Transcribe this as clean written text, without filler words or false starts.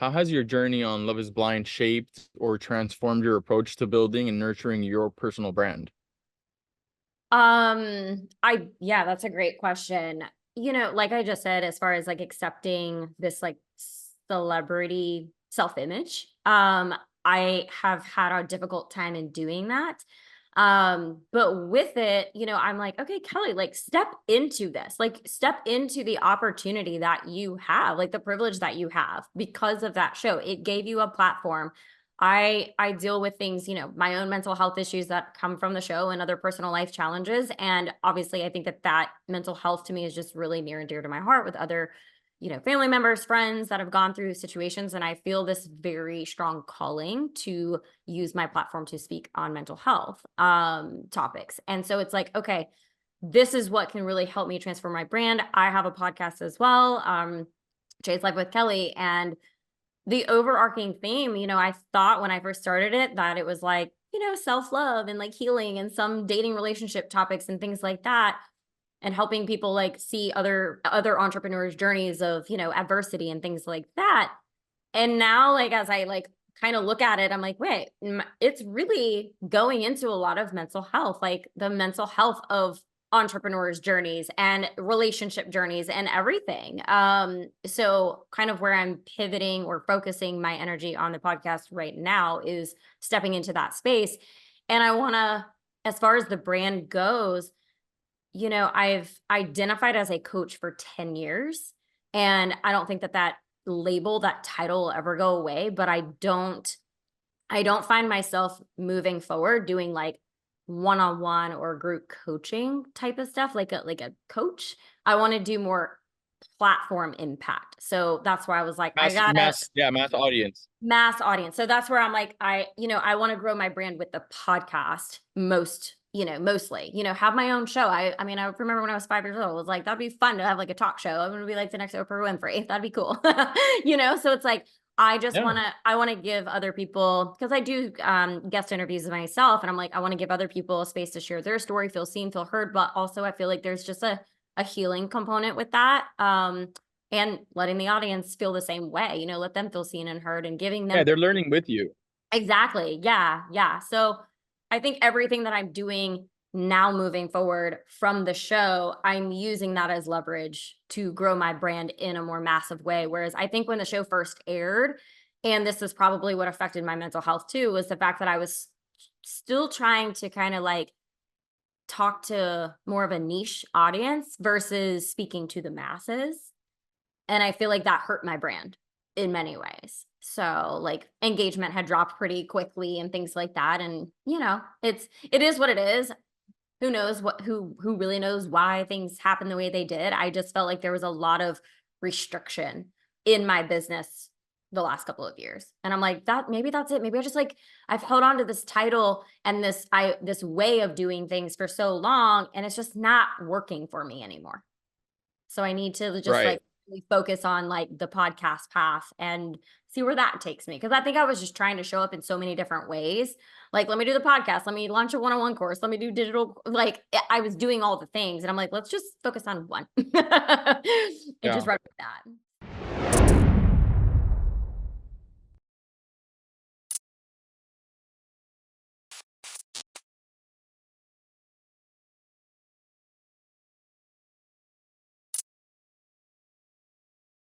How has your journey on Love is Blind shaped or transformed your approach to building and nurturing your personal brand? Yeah, that's a great question. Like I just said, as far as like accepting this like celebrity self-image, I have had a difficult time in doing that. But with it, I'm like, okay, Kelly, like step into this, like step into the opportunity that you have, like the privilege that you have because of that show. It gave you a platform. I deal with things, my own mental health issues that come from the show and other personal life challenges. And obviously, I think that mental health to me is just really near and dear to my heart with other, family members, friends that have gone through situations. And I feel this very strong calling to use my platform to speak on mental health topics. And so it's like, okay, this is what can really help me transform my brand. I have a podcast as well, Jay's Life with Kelly, and the overarching theme, I thought when I first started it that it was like, self-love and like healing and some dating relationship topics and things like that, and helping people like see other entrepreneurs' journeys of, adversity and things like that. And now, like, as I like kind of look at it, I'm like, wait, it's really going into a lot of mental health, like the mental health of entrepreneurs' journeys and relationship journeys and everything. So kind of where I'm pivoting or focusing my energy on the podcast right now is stepping into that space. And I want to, as far as the brand goes, I've identified as a coach for 10 years. And I don't think that label, that title will ever go away, but I don't find myself moving forward doing like one-on-one or group coaching type of stuff, like a coach. I want to do more platform impact. So that's why I was like, I gotta Mass audience. mass audience. So that's where I'm like, I want to grow my brand with the podcast mostly, have my own show. I mean, I remember when I was 5 years old, I was like, that'd be fun to have like a talk show. I'm going to be like the next Oprah Winfrey. That'd be cool. So it's like, Yeah. I want to give other people, because I do guest interviews myself. And I'm like, I want to give other people a space to share their story, feel seen, feel heard. But also I feel like there's just a healing component with that. And letting the audience feel the same way, let them feel seen and heard and giving Yeah, them. they're learning with you. Exactly. Yeah. Yeah. So I think everything that I'm doing now moving forward from the show, I'm using that as leverage to grow my brand in a more massive way. Whereas I think when the show first aired, and this is probably what affected my mental health too, was the fact that I was still trying to kind of like talk to more of a niche audience versus speaking to the masses. And I feel like that hurt my brand in many ways. So like engagement had dropped pretty quickly and things like that. And it is what it is. Who knows who really knows why things happen the way they did. I just felt like there was a lot of restriction in my business the last couple of years. And I'm like, that maybe that's it. Maybe I just like I've held on to this title and this way of doing things for so long, and it's just not working for me anymore. So I need to just like Right. really focus on like the podcast path and see where that takes me. Cause I think I was just trying to show up in so many different ways. Like, let me do the podcast. Let me launch a one-on-one course. Let me do digital. Like I was doing all the things and I'm like, let's just focus on one and just Yeah. run with that.